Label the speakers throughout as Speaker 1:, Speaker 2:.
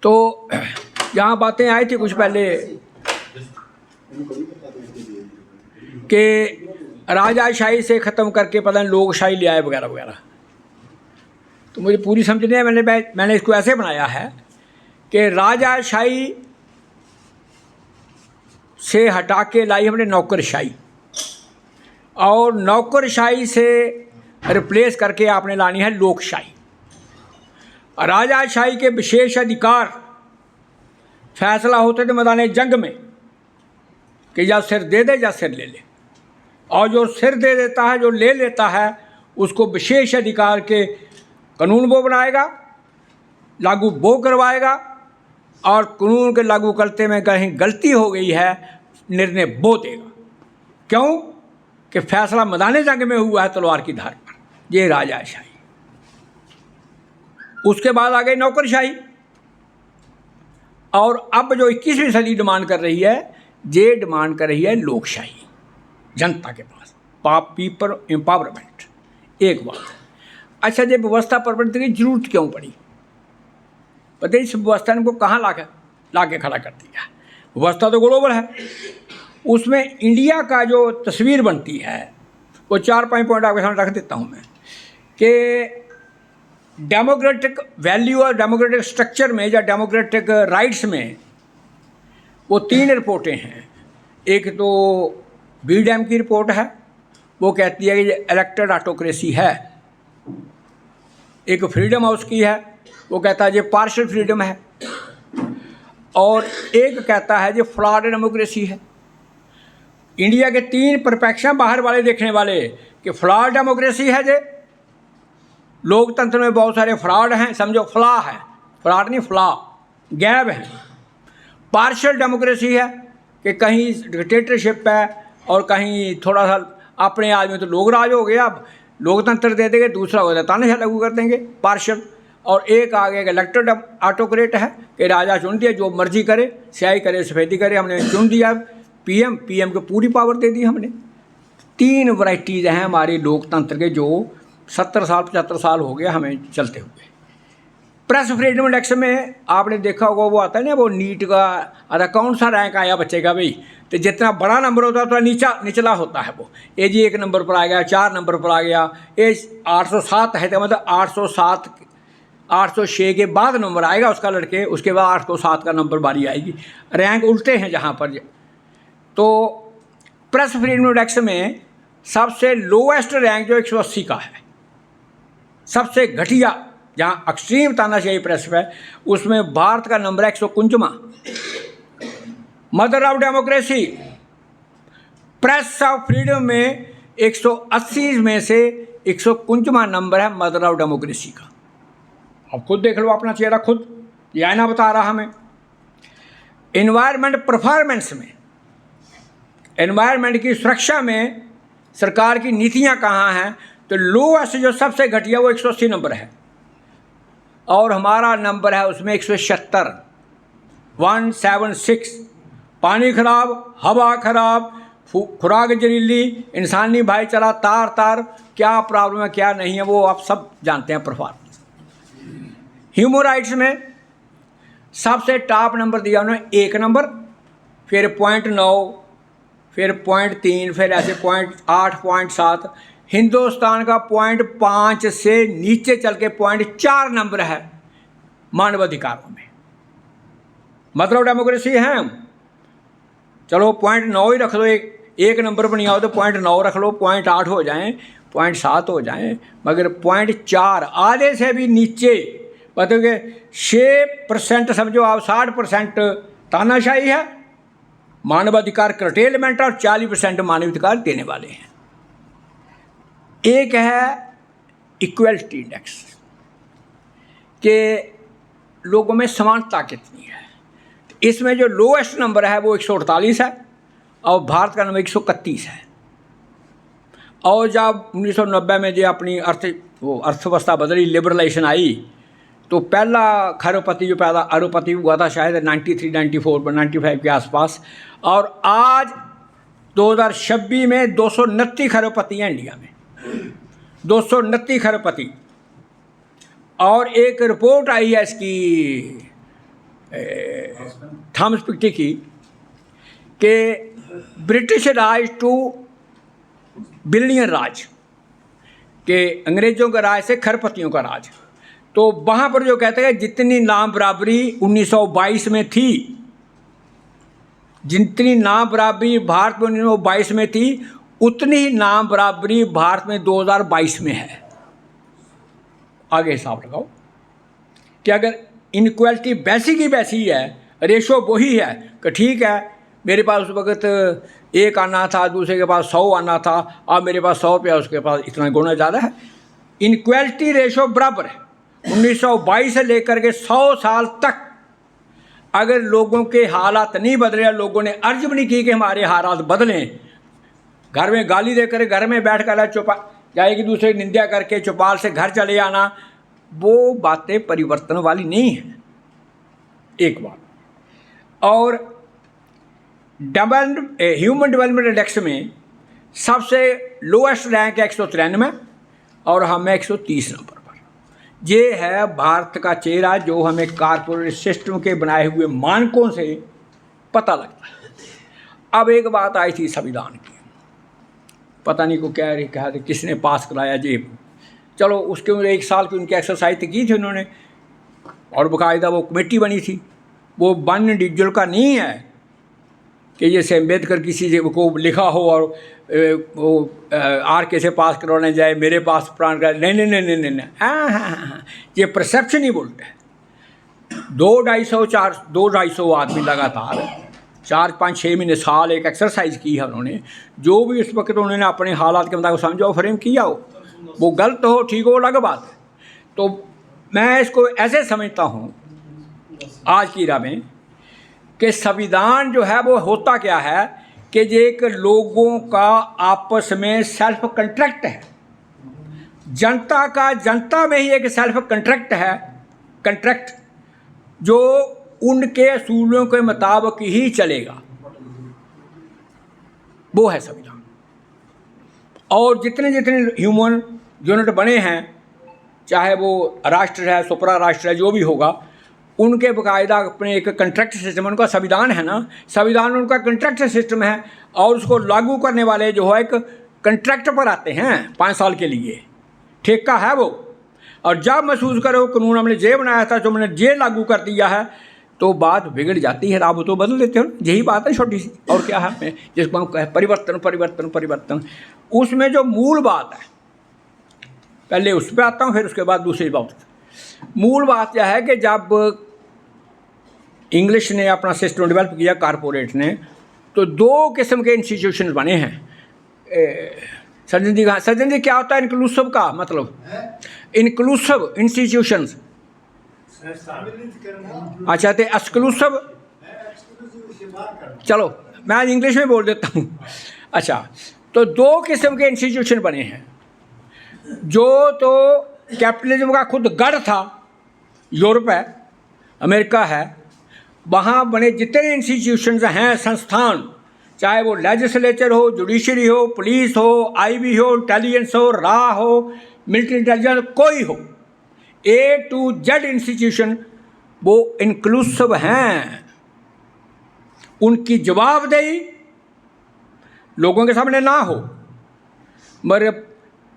Speaker 1: तो यहाँ बातें आई थी कुछ पहले कि राजाशाही से ख़त्म करके पता नहीं लोकशाही ले आए वगैरह वगैरह। तो मुझे पूरी समझ नहीं है, मैंने इसको ऐसे बनाया है कि राजाशाही से हटा के लाई हमने नौकरशाही, और नौकरशाही से रिप्लेस करके आपने लानी है लोकशाही। राजाशाही के विशेष अधिकार फैसला होते थे मैदान जंग में कि या सिर दे दे या सिर ले ले, और जो सिर दे देता है, जो ले लेता है, उसको विशेष अधिकार के कानून वो बनाएगा, लागू वो करवाएगा, और कानून के लागू करते में कहीं गलती हो गई है निर्णय वो देगा। क्यों कि फैसला मैदान जंग में हुआ है तलवार की धार पर। ये राजाशाही। उसके बाद आ गई नौकरशाही, और अब जो 21वीं सदी डिमांड कर रही है, ये डिमांड कर रही है लोकशाही, जनता के पास पीपल एम्पावरमेंट। एक बात। अच्छा, ये व्यवस्था परिवर्तन की जरूरत क्यों पड़ी? पता है इस व्यवस्था ने को कहाँ ला के खड़ा कर दिया। व्यवस्था तो ग्लोबल है, उसमें इंडिया का जो तस्वीर बनती है वो 4-5 पॉइंट आपके सामने रख देता हूँ मैं, कि डेमोक्रेटिक वैल्यू और डेमोक्रेटिक स्ट्रक्चर में या डेमोक्रेटिक राइट्स में वो 3 रिपोर्टें हैं। एक तो बीडैम की रिपोर्ट है, वो कहती है कि ये इलेक्टेड ऑटोक्रेसी है। एक फ्रीडम हाउस की है, वो कहता है ये पार्शियल फ्रीडम है, और एक कहता है ये फ्लॉड डेमोक्रेसी है। इंडिया के 3 परपेक्शन बाहर वाले देखने वाले कि फ्लॉड डेमोक्रेसी है, जे लोकतंत्र में बहुत सारे फ्रॉड हैं, समझो फ्लॉ है, फ्रॉड नहीं फ्लॉ, गैप है। पार्शियल डेमोक्रेसी है कि कहीं डिक्टेटरशिप है और कहीं थोड़ा सा अपने आदमी, तो लोग राज हो गया, अब लोकतंत्र दे देंगे, दूसरा हो जाए तानाशाह लागू कर देंगे, पार्शियल। और एक आगे इलेक्टेड ऑटोक्रेट है कि राजा चुन दिया, जो मर्जी करे, स्याही करे सफ़ेदी करे, हमने चुन दिया पीएम को पूरी पावर दे दी हमने। 3 वैराइटीज़ हैं हमारे लोकतंत्र के, जो 70 साल 75 साल हो गया हमें चलते हुए। प्रेस फ्रीडम इंडेक्स में आपने देखा होगा, वो आता है ना, वो नीट का आता कौन सा रैंक आया बच्चे का भाई, तो जितना बड़ा नंबर होता है तो निचला होता है वो। ए जी 1 नंबर पर आ गया, 4 नंबर पर आ गया, ए 807 है तो मतलब 807 806 के बाद नंबर आएगा उसका लड़के, उसके बाद 807 का नंबर बारी आएगी। रैंक उल्टे हैं जहाँ पर। तो प्रेस फ्रीडम इंडेक्स में सबसे लोएस्ट रैंक जो 180 का है, सबसे घटिया जहाँ एक्सट्रीम तानाशाही प्रेस है, उसमें भारत का नंबर है 151वां। Mother of democracy press of freedom में 180 में से 151वां नंबर है मदर ऑफ डेमोक्रेसी का। अब खुद देख लो अपना चेहरा खुद, ये आईना बता रहा हमें। एनवायरनमेंट परफॉर्मेंस में, एनवायरनमेंट की सुरक्षा में सरकार की नीतियां कहाँ हैं, तो लोएस्ट जो सबसे घटिया वो 180 नंबर है, और हमारा नंबर है उसमें 176 176। पानी खराब, हवा खराब, खुराक जहरीली, इंसानी भाईचारा तार, क्या प्रॉब्लम है क्या नहीं है वो आप सब जानते हैं। परफॉर्मेंस ह्यूमन राइट्स में सबसे टॉप नंबर दिया उन्होंने 1 नंबर, फिर 0.9, फिर 0.3, फिर ऐसे 0.8 0.7। हिंदुस्तान का 0.5 से नीचे चल के 0.4 नंबर है मानवाधिकारों में। मतलब डेमोक्रेसी है हम, चलो 0.9 ही रख लो, एक नंबर पर नहीं आओ तो 0.9 रख लो, 0.8 हो जाएं, 0.7 हो जाएं, मगर 0.4 आधे से भी नीचे, मतलब कि 6% समझो आप, 60% तानाशाही है, मानवाधिकार कर्टेलमेंट, और 40% मानवाधिकार देने वाले हैं। एक है इक्वलिटी इंडेक्स के लोगों में समानता कितनी है, इसमें जो लोएस्ट नंबर है वो 148 है, और भारत का नंबर 131 है। और जब 1990 में जो अपनी अर्थव्यवस्था बदली, लिबरलाइजेशन आई, तो पहला खरबपति जो पैदा अरबपति हुआ था शायद 93 94 95 के आसपास, और आज 2026 में 229 खरबपति हैं इंडिया में, 229 खरबपति। और एक रिपोर्ट आई है इसकी थॉमस पिक्टी की कि ब्रिटिश राज टू बिलियन राज, कि अंग्रेज़ों का राज से खरपतियों का राज। तो वहाँ पर जो कहते हैं जितनी नाम बराबरी 1922 में थी, जितनी नाम बराबरी भारत में 1922 में थी, उतनी ही नाम बराबरी भारत में 2022 में है। आगे हिसाब लगाओ कि अगर इनक्वालिटी वैसी की वैसी है, रेशो वही है कि ठीक है मेरे पास उस वक्त 1 आना था, दूसरे के पास 100 आना था, अब मेरे पास 100 रुपया, उसके पास इतना गुना ज़्यादा है। इनक्वालिटी रेशो बराबर है। 1922 से लेकर के 100 साल तक अगर लोगों के हालात नहीं बदले, लोगों ने अर्ज भी नहीं की कि हमारे हालात बदलें, घर में गाली देकर घर में बैठ कर चुपा जाएगी, दूसरे निंदा करके चौपाल से घर चले आना, वो बातें परिवर्तन वाली नहीं है। एक बात और ह्यूमन डेवलपमेंट इंडेक्स में सबसे लोएस्ट रैंक है 193 और हम 130 नंबर पर। ये है भारत का चेहरा जो हमें कारपोरेट सिस्टम के बनाए हुए मानकों से पता लगता है। अब एक बात आई थी संविधान की, पता नहीं को क्या कहा था, किसने पास कराया जी, चलो उसके 1 साल की उनकी एक्सरसाइज की थी उन्होंने, और बाकायदा वो कमेटी बनी थी। वो वन इंडिविजुअल का नहीं है कि जैसे अम्बेडकर किसी को लिखा हो और वो आर के से पास करवाने जाए, मेरे पास प्राण का, नहीं नहीं नहीं नहीं नहीं, हाँ, ये परसेप्शन ही बोलते हैं। 200-250 आदमी लगातार 4-5-6 महीने साल एक एक्सरसाइज की है उन्होंने, जो भी इस वक्त उन्होंने अपने हालात के मुताबिक समझा हो, फ्रेम किया हो, वो गलत हो ठीक हो अलग बात है। तो मैं इसको ऐसे समझता हूँ आज की राह में कि संविधान जो है वो होता क्या है कि ये एक लोगों का आपस में सेल्फ कंट्रैक्ट है, जनता का जनता में ही एक सेल्फ कंट्रैक्ट है, कंट्रैक्ट जो उनके असूलों के मुताबिक ही चलेगा, वो है संविधान। और जितने जितने ह्यूमन यूनिट बने हैं, चाहे वो राष्ट्र है, सुपरा राष्ट्र है, जो भी होगा, उनके बाकायदा अपने एक कंट्रैक्ट सिस्टम, उनका संविधान है ना, संविधान उनका कंट्रैक्ट सिस्टम है, और उसको लागू करने वाले जो है एक कंट्रैक्ट पर आते हैं 5 साल के लिए, ठेका है वो। और जब महसूस करो कानून हमने जे बनाया था, जो हमने जे लागू कर दिया है, तो बात बिगड़ जाती है, आप तो बदल देते हो। यही बात है छोटी सी, और क्या है जिसको हम कहें परिवर्तन परिवर्तन परिवर्तन। उसमें जो मूल बात है, पहले उस पर आता हूँ, फिर उसके बाद दूसरी बात। मूल बात यह है कि जब इंग्लिश ने अपना सिस्टम डेवलप किया, कारपोरेट ने, तो 2 किस्म के इंस्टीट्यूशन बने हैं। सज्जन जी क्या होता है इंक्लूसिव का मतलब? इंक्लूसिव इंस्टीट्यूशंस, अच्छा, तो एक्सक्लूसिव, चलो मैं आज इंग्लिश में बोल देता हूँ। अच्छा, तो 2 किस्म के इंस्टीट्यूशन बने हैं। जो तो कैपिटलिज्म का खुद गढ़ था, यूरोप है, अमेरिका है, वहाँ बने जितने इंस्टीट्यूशंस हैं, संस्थान, चाहे वो लेजिस्लेचर हो, जुडिशरी हो, पुलिस हो, आईबी हो, इंटेलिजेंस हो, रा हो, मिलिट्री इंटेलिजेंस, कोई हो, A to Z इंस्टीट्यूशन, वो इंक्लूसिव हैं। उनकी जवाबदेही लोगों के सामने ना हो, मगर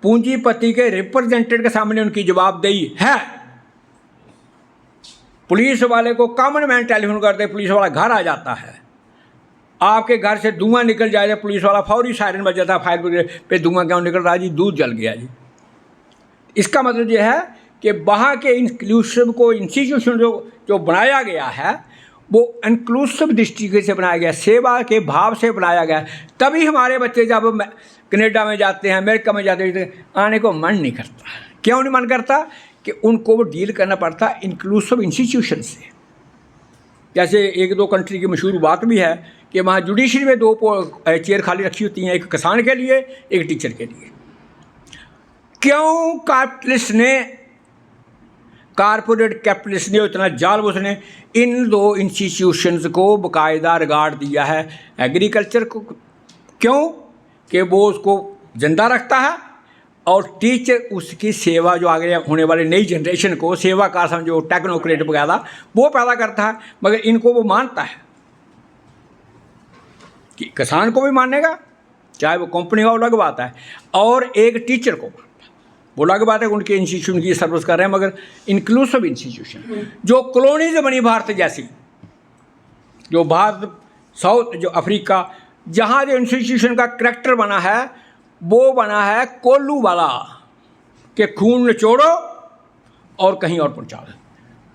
Speaker 1: पूंजीपति के रिप्रेजेंटेटिव के सामने उनकी जवाबदेही है। पुलिस वाले को कॉमन मैन टेलीफोन करते, पुलिस वाला घर आ जाता है, आपके घर से धुआं निकल जाए, पुलिस वाला फौरी सायरन बज जाता है, फायर ब्रिगेड पे धुआं क्यों निकल रहा है जी? दूध जल गया जी। इसका मतलब यह है कि वहाँ के इंक्लूसिव को इंस्टीट्यूशन जो बनाया गया है, वो इंक्लूसिव दृष्टि से बनाया गया, सेवा के भाव से बनाया गया। तभी हमारे बच्चे जब कनाडा में जाते हैं, अमेरिका में जाते हैं, आने को मन नहीं करता। क्यों नहीं मन करता? कि उनको वो डील करना पड़ता इंक्लूसिव इंस्टीट्यूशन से। जैसे 1-2 कंट्री की मशहूर बात भी है कि वहाँ जुडिशरी में 2 चेयर खाली रखी होती हैं, एक किसान के लिए, एक टीचर के लिए। क्यों कारपोरेट कैपिटलिस्ट ने इतना जाल उसने इन 2 इंस्टीट्यूशंस को बाकायदा रिगार्ड दिया है एग्रीकल्चर को? क्यों? कि वो उसको जिंदा रखता है और टीचर उसकी सेवा जो आगे होने वाली नई जनरेशन को सेवा का समझो टेक्नोक्रेट वगैरह वो पैदा करता है, मगर इनको वो मानता है कि किसान को भी मानेगा, चाहे वो कंपनी का अलग बात है, और एक टीचर को मानता है वो अलग बात है। उनके इंस्टीट्यूशन की सर्विस कर रहे हैं, मगर इंक्लूसिव इंस्टीट्यूशन जो कॉलोनीज बनी भारत जैसी, जो भारत साउथ जो अफ्रीका, जहाँ जो इंस्टीट्यूशन का करैक्टर बना है वो बना है कोल्लू वाला के खून निचोड़ो और कहीं और पहुँचा दो।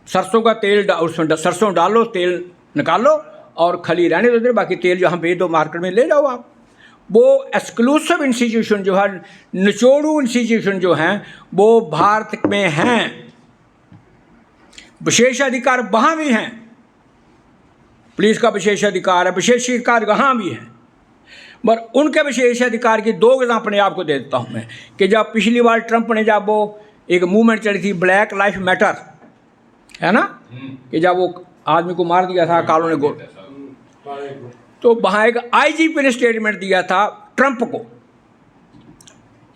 Speaker 1: सरसों का तेल उसमें सरसों डालो, तेल निकालो और खली रहने दो, बाकी तेल जहाँ बेच दो मार्केट में ले जाओ आप। वो एक्सक्लूसिव इंस्टीट्यूशन जो है, निचोड़ू इंस्टीट्यूशन जो हैं वो भारत में हैं। विशेषाधिकार वहाँ भी हैं, पुलिस का विशेषाधिकार है, विशेषाधिकार वहाँ भी है, पर उनके विशेषाधिकार की दो एग्जाम्पल आपको दे देता हूँ मैं कि जब पिछली बार ट्रंप ने जब वो एक मूवमेंट चली थी ब्लैक लाइफ मैटर, है ना, कि जब वो आदमी को मार दिया था कालों ने गोल, तो वहाँ एक आईजीपी ने स्टेटमेंट दिया था ट्रंप को,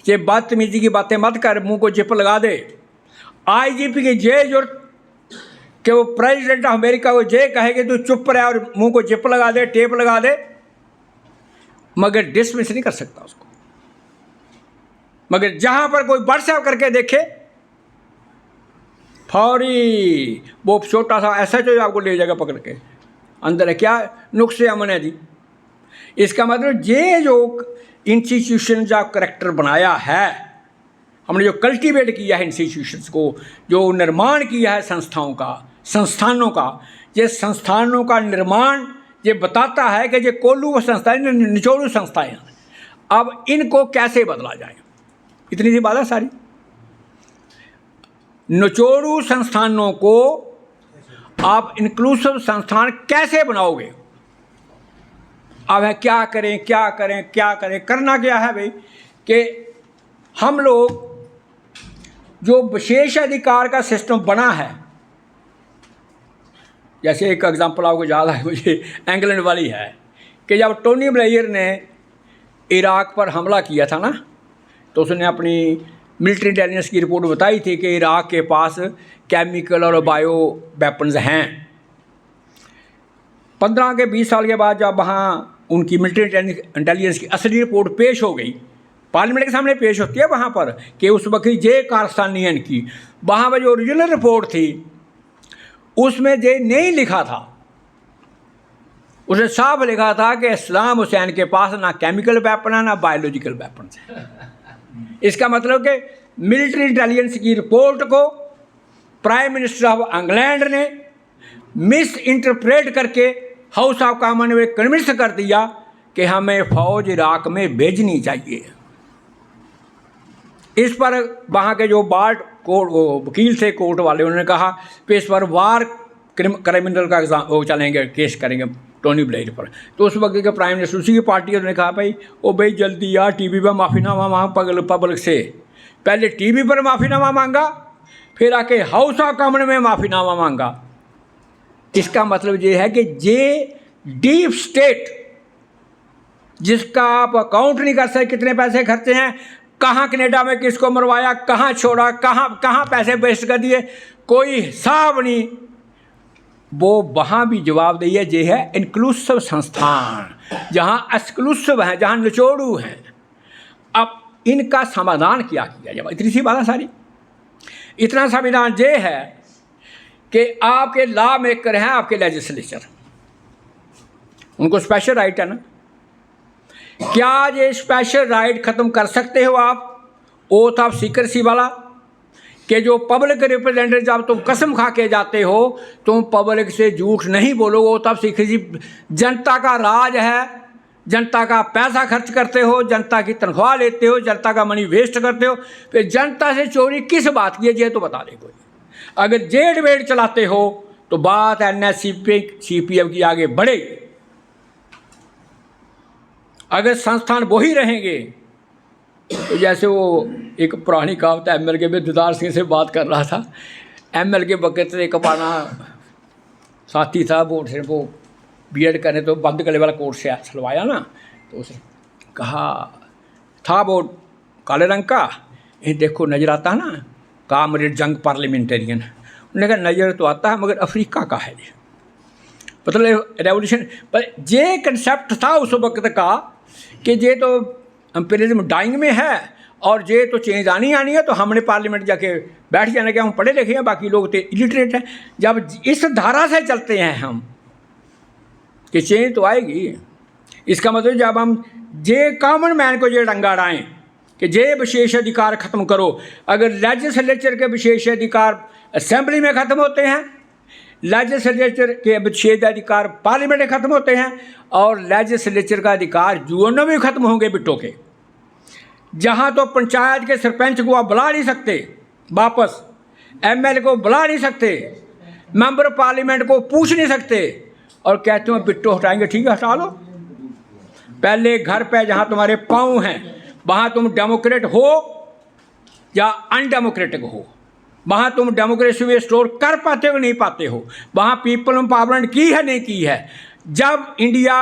Speaker 1: ये बदतमीजी की बातें मत कर, मुंह को जिप लगा दे। आईजीपी की जे जरूरत कि वो प्रेसिडेंट ऑफ अमेरिका को जे कहे कि तू चुप रहे और मुंह को जिप लगा दे, टेप लगा दे, मगर डिसमिस नहीं कर सकता उसको। मगर जहाँ पर कोई व्हाट्सएप करके देखे फौरी वो छोटा सा ऐसा जो आपको ले जाएगा पकड़ के, अंदर है क्या नुक्से अमन है जी। इसका मतलब ये जो इंस्टीट्यूशन का करैक्टर बनाया है, हमने जो कल्टीवेट किया है इंस्टीट्यूशंस को, जो निर्माण किया है संस्थाओं का, संस्थानों का, ये संस्थानों का निर्माण ये बताता है कि ये कोल्लू संस्थाएं, निचोड़ू संस्थाएं, अब इनको कैसे बदला जाए। इतनी सी बात है सारी। निचोड़ू संस्थानों को आप इंक्लूसिव संस्थान कैसे बनाओगे। अब है क्या करें क्या करें क्या करें, करना क्या है भाई कि हम लोग जो विशेषाधिकार का सिस्टम बना है, जैसे एक एग्जांपल आपको याद है मुझे इंग्लैंड वाली है कि जब टोनी ब्लेयर ने इराक पर हमला किया था ना, तो उसने अपनी मिलिट्री इंटेलिजेंस की रिपोर्ट बताई थी कि इराक के पास केमिकल और बायो वेपन्स हैं। 15 के 20 साल के बाद जब वहाँ उनकी मिलिट्री इंटेलिजेंस की असली रिपोर्ट पेश हो गई, पार्लियामेंट के सामने पेश होती है वहाँ पर कि उस वक्त जे कारस्तानियन की, वहाँ पर जो ओरिजिनल रिपोर्ट थी उसमें ये नहीं लिखा था, उसने साफ लिखा था कि सद्दाम हुसैन के पास ना केमिकल वेपन है ना बायोलॉजिकल वेपन है। इसका मतलब कि मिलिट्री इंटेलिजेंस की रिपोर्ट को प्राइम मिनिस्टर ऑफ इंग्लैंड ने मिस इंटरप्रेट करके हाउस ऑफ कॉमन में कन्विंस कर दिया कि हमें फ़ौज इराक में भेजनी चाहिए। इस पर वहाँ के जो बार्ट कोर्ट वकील थे कोर्ट वाले, उन्होंने कहा कि इस पर वार क्रिमिनल का एग्जाम वो चलेंगे, केस करेंगे टोनी ब्लेयर पर। तो उस वक्त के प्राइम मिनिस्टर उसी की पार्टी, उन्होंने कहा भाई जल्दी यार टीवी पर माफ़ीनामा मांग पब्लिक से। पहले टीवी पर माफ़ीनामा मांगा, फिर आके हाउस ऑफ कॉमन में माफ़ीनामा मांगा। इसका मतलब ये है कि ये डीप स्टेट जिसका आप अकाउंट नहीं कर सकते, कितने पैसे खर्चे हैं, कहाँ कनाडा में किसको मरवाया, कहाँ छोड़ा, कहाँ पैसे वेस्ट कर दिए, कोई हिसाब नहीं, वो वहाँ भी जवाबदेही है। ये है इंक्लूसिव संस्थान, जहाँ एक्सक्लूसिव हैं, जहाँ निचोड़ू हैं। अब इनका समाधान क्या किया जाए, इतनी सी बात है सारी। इतना संविधान ये है कि आपके लॉ मेकर हैं, आपके लेजिस्लेचर, उनको स्पेशल राइट है ना। क्या ये स्पेशल राइट ख़त्म कर सकते हो आप ओथ ऑफ सीक्रेसी वाला, कि जो पब्लिक रिप्रेजेंटेटिव जब तुम कसम खा के जाते हो तुम पब्लिक से झूठ नहीं बोलोगे, ओथ ऑफ सीक्रेसी। जनता का राज है, जनता का पैसा खर्च करते हो, जनता की तनख्वाह लेते हो, जनता का मनी वेस्ट करते हो, फिर जनता से चोरी किस बात की है ये तो बता दे कोई। अगर जे डिबेट चलाते हो तो बात CPM की आगे बढ़ेगी। अगर संस्थान वही रहेंगे तो जैसे वो एक पुरानी कहावत है, MLK में दीदार सिंह से बात कर रहा था, MLK वक्त एक अपना साथी था, वो बीएड करने तो बंद गले वाला कोट से सिलवाया ना, तो उसने कहा था वो काले रंग का ये देखो नज़र आता है ना, कामरेड जंग पार्लियामेंटेरियन, उन्होंने कहा नज़र तो आता है मगर अफ्रीका का है ये, मतलब रेवोल्यूशन। पर ये कंसेप्ट था उस वक्त का कि ये तो एम्पीरियलिज्म डाइंग में है और ये तो चेंज आनी है, तो हमने पार्लियामेंट जाके बैठ जाना कि हम पढ़े लिखे हैं, बाकी लोग तो इलिटरेट हैं। जब इस धारा से चलते हैं हम कि चेंज तो आएगी, इसका मतलब जब हम जे कॉमन मैन को ये डंगा अड़ाएँ कि जे विशेष अधिकार ख़त्म करो, अगर लेजिस्लेचर के विशेष अधिकार असेंबली में ख़त्म होते हैं, लेजिस्लेचर के विशेष अधिकार पार्लियामेंट में ख़त्म होते हैं, और लेजिस्लेचर का अधिकार यूएनओ में ख़त्म होंगे बिट्टो के। जहाँ तो पंचायत के सरपंच को आप बुला नहीं सकते वापस, एमएलए को बुला नहीं सकते, मेंबर पार्लियामेंट को पूछ नहीं सकते, और कहते हो बिट्टो हटाएंगे, ठीक है हटा लो। पहले घर पे जहाँ तुम्हारे पाँव हैं वहाँ तुम डेमोक्रेट हो या अनडेमोक्रेटिक हो, वहाँ तुम डेमोक्रेसी में स्टोर कर पाते हो नहीं पाते हो, वहाँ पीपल एम्पावरमेंट की है नहीं की है। जब इंडिया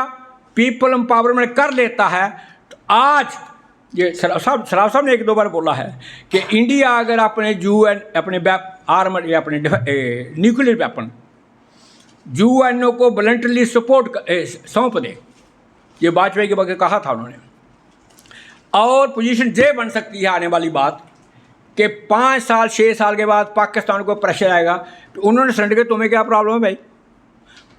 Speaker 1: पीपल एम्पावरमेंट कर लेता है तो आज ये सराफ साहब ने एक दो बार बोला है कि इंडिया अगर अपने यूएन अपने आर्म या अपने न्यूक्लियर वेपन यूएनओ को वॉलंटरली सपोर्ट सौंप दे, ये वाजपेयी के बगैर कहा था उन्होंने, और पोजीशन ये बन सकती है आने वाली बात कि 5 साल 6 साल के बाद पाकिस्तान को प्रेशर आएगा तो उन्होंने सरेंडर किया, तुम्हें क्या प्रॉब्लम है भाई,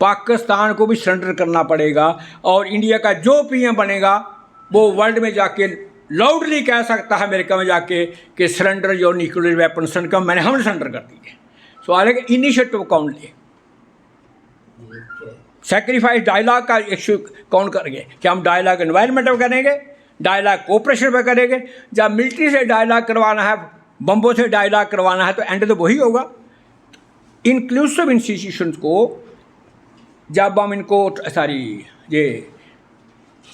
Speaker 1: पाकिस्तान को भी सरेंडर करना पड़ेगा, और इंडिया का जो पीएम बनेगा वो वर्ल्ड में जाके लाउडली कह सकता है अमेरिका में जाके कि surrender your nuclear weapon, surrender मैंने हमने सरेंडर कर दी है। सवाल है कि इनिशिएटिव कौन ले, सेक्रीफाइस डायलॉग का इश्यू कौन करेंगे, क्या हम डायलॉग एनवायरनमेंट में करेंगे, डायलॉग कोऑपरेशन में करेंगे, जब मिलिट्री से डायलॉग करवाना है, बम्बों से डायलॉग करवाना है, तो एंड तो वही होगा। इंक्लूसिव इंस्टीट्यूशंस को जब हम इनको ये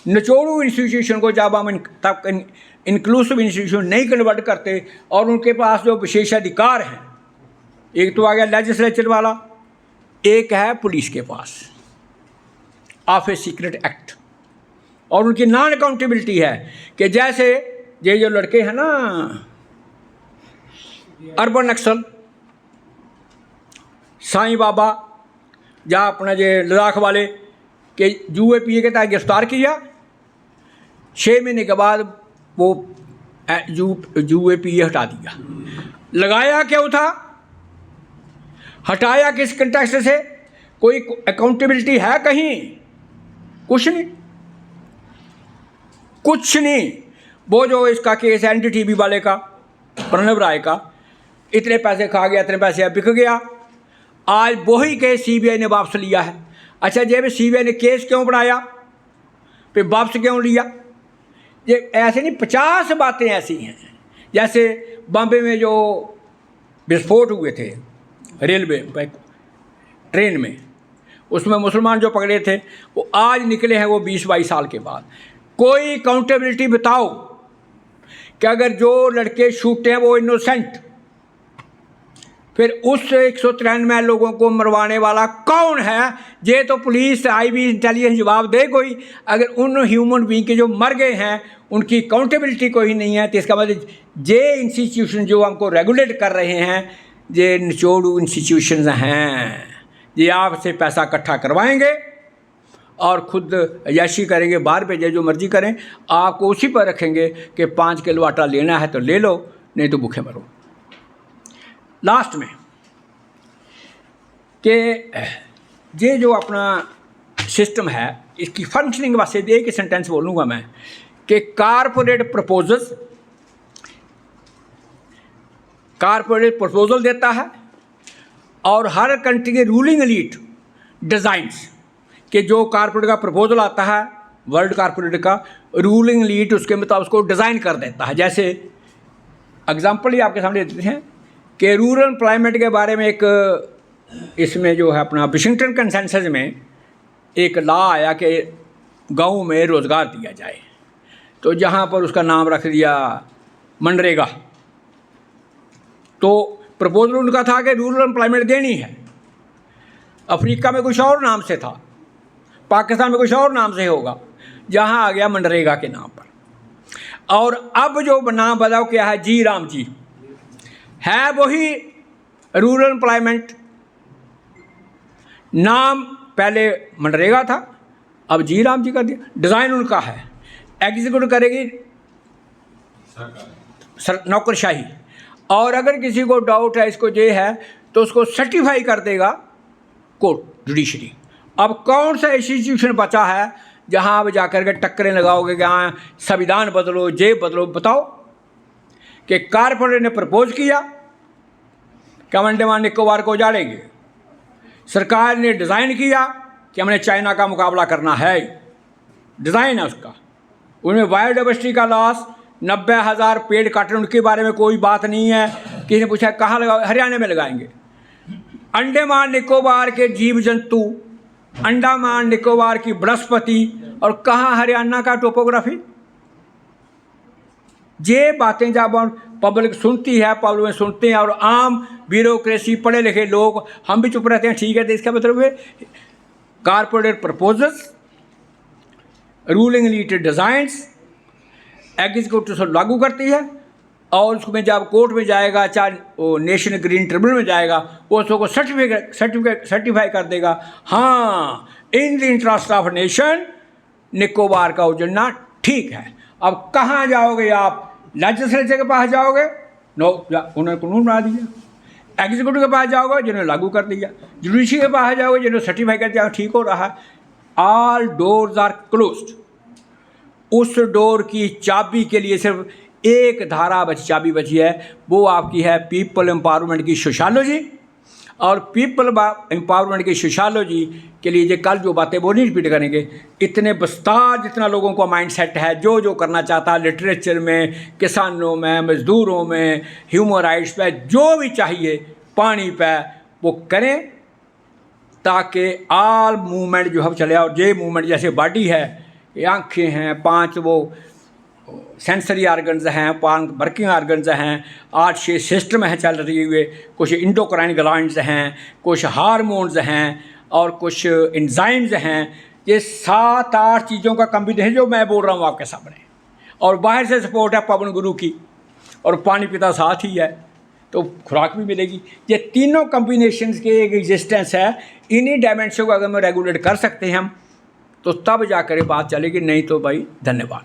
Speaker 1: निचोड़ू इंस्टीट्यूशन को जब हम तब इंक्लूसिव इंस्टीट्यूशन नहीं कन्वर्ट करते और उनके पास जो विशेषाधिकार हैं, एक तो आ गया लेजिस्लेचर वाला, एक है पुलिस के पास ऑफ ए सीक्रेट एक्ट, और उनकी नॉन अकाउंटेबिलिटी है कि जैसे ये जो लड़के हैं ना अर्बन नक्सल, साईं बाबा या अपना ये लद्दाख वाले के यूएपीए के तहत गिरफ्तार किया, 6 महीने के बाद वो यूएपीए हटा दिया। लगाया क्यों था, हटाया किस कंटेक्स्ट से, कोई अकाउंटेबिलिटी है कहीं, कुछ नहीं कुछ नहीं। वो जो इसका केस है एनडीटीवी वाले का, प्रणव राय का, इतने पैसे खा गया, इतने पैसे बिक गया, आज वही केस सीबीआई ने वापस लिया है। अच्छा जब सीबीआई ने केस क्यों बढ़ाया, फिर वापस क्यों लिया, ये ऐसे नहीं 50 बातें ऐसी हैं। जैसे बॉम्बे में जो विस्फोट हुए थे रेलवे ट्रेन में, उसमें मुसलमान जो पकड़े थे वो आज निकले हैं वो 20-22 साल के बाद। कोई अकाउंटेबिलिटी बताओ कि अगर जो लड़के शूटे हैं वो इनोसेंट, फिर उस 193 लोगों को मरवाने वाला कौन है, ये तो पुलिस आईबी इंटेलिजेंस जवाब दे कोई। अगर उन ह्यूमन बींग के जो मर गए हैं उनकी अकाउंटेबिलिटी कोई नहीं है, तो इसका मतलब ये इंस्टीट्यूशन जो हमको रेगुलेट कर रहे हैं ये निचोड़ू इंस्टीट्यूशंस हैं, ये आपसे पैसा इकट्ठा करवाएंगे और खुद अय्याशी करेंगे, बाहर भेजे जो मर्जी करें, आपको उसी पर रखेंगे कि 5 किलो आटा लेना है तो ले लो, नहीं तो भूखे मरो। लास्ट में कि ये जो अपना सिस्टम है इसकी फंक्शनिंग वास्ते एक ही सेंटेंस बोलूँगा मैं कि कारपोरेट प्रपोजल देता है और हर कंट्री के रूलिंग एलीट डिज़ाइंस कि जो कारपोरेट का प्रपोजल आता है वर्ल्ड कारपोरेट का, रूलिंग एलीट उसके मुताबिक उसको डिज़ाइन कर देता है। जैसे एग्जांपल ही आपके सामने देते हैं कि रूरल एम्प्लॉयमेंट के बारे में एक इसमें जो है अपना वाशिंगटन कंसेंसस में एक लॉ आया कि गांव में रोज़गार दिया जाए, तो जहां पर उसका नाम रख दिया मनरेगा। तो प्रपोजल उनका था कि रूरल एम्प्लॉयमेंट देनी है। अफ्रीका में कुछ और नाम से था, पाकिस्तान में कुछ और नाम से होगा, जहां आ गया मनरेगा के नाम पर। और अब जो नाम बताओ क्या है, जी राम जी है, वही रूरल एम्प्लॉयमेंट। नाम पहले मनरेगा था, अब जी राम जी कर दिया। डिज़ाइन उनका है, एग्जीक्यूट करेगी नौकरशाही। और अगर किसी को डाउट है, इसको ये है, तो उसको सर्टिफाई कर देगा कोर्ट, जुडिशरी। अब कौन सा इंस्टीट्यूशन बचा है जहां आप जाकर के टक्करें लगाओगे कि हाँ संविधान बदलो, ये बदलो? बताओ कि कारपोरेट ने प्रपोज किया कि हम अंडमान निकोबार को उजाड़ेंगे, सरकार ने डिज़ाइन किया कि हमने चाइना का मुकाबला करना है, डिज़ाइन है उसका। उनमें बायोडाइवर्सिटी का लॉस, 90,000 पेड़ काटे, उनके बारे में कोई बात नहीं है। किसी ने पूछा कहाँ लगाओ, हरियाणा में लगाएंगे। अंडमान निकोबार के जीव जंतु, अंडमान निकोबार की बृहस्पति, और कहाँ हरियाणा का टोपोग्राफी। ये बातें जब पब्लिक सुनती है, पब्लिक में सुनते हैं, और आम ब्यूरोक्रेसी पढ़े लिखे लोग हम भी चुप रहते हैं, ठीक है। तो इसका मतलब है corporate proposals, ruling elite designs, executive से लागू करती है, और उसमें जब कोर्ट में जाएगा, चाहे वो नेशनल ग्रीन ट्रिब्यूनल में जाएगा, वो उसको सर्टिफाई कर देगा, हाँ in the interest of nation Nicobar का उजड़ना ठीक है। अब कहाँ जाओगे आप? लेजिस्लेचर के पास जाओगे, नो, उन्होंने कानून बना दिया। एग्जीक्यूटिव के पास जाओगे, जिन्होंने लागू कर दिया। जुडिशरी के पास जाओगे, जिन्होंने सर्टिफाई कर दिया ठीक हो रहा है। All doors are closed. उस डोर की चाबी के लिए सिर्फ एक चाबी बची है, वो आपकी है पीपल एम्पावरमेंट की सोशियोलॉजी। और पीपल एम्पावरमेंट की सोशियोलॉजी के लिए ये कल जो बातें वो नहीं रिपीट करेंगे। इतने विस्तार जितना लोगों का माइंड सेट है, जो जो करना चाहता है, लिटरेचर में, किसानों में, मजदूरों में, ह्यूमन राइट्स पे, जो भी चाहिए, पानी पे, वो करें, ताकि आल मूवमेंट जो हम चले। और ये मूवमेंट जैसे बॉडी है, आँखें हैं, 5 वो सेंसरी आर्गन्स हैं, 5 वर्किंग आर्गन्स हैं, 8-6 सिस्टम हैं चल रही हुए, कुछ इंडोक्राइन ग्लैंड्स हैं, कुछ हार्मोन्स हैं, और कुछ एंजाइम्स हैं। ये 7-8 चीज़ों का कम्बिनेशन जो मैं बोल रहा हूँ आपके सामने। और बाहर से सपोर्ट है पवन गुरु की, और पानी पिता साथ ही है, तो खुराक भी मिलेगी। ये तीनों कम्बिनेशंस के एक एग्जिस्टेंस है। इन्हीं डायमेंशन को अगर हम रेगुलेट कर सकते हैं हम, तो तब जाकर बात चलेगी, नहीं तो भाई धन्यवाद।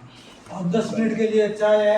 Speaker 2: 10 मिनट के लिए चाय है।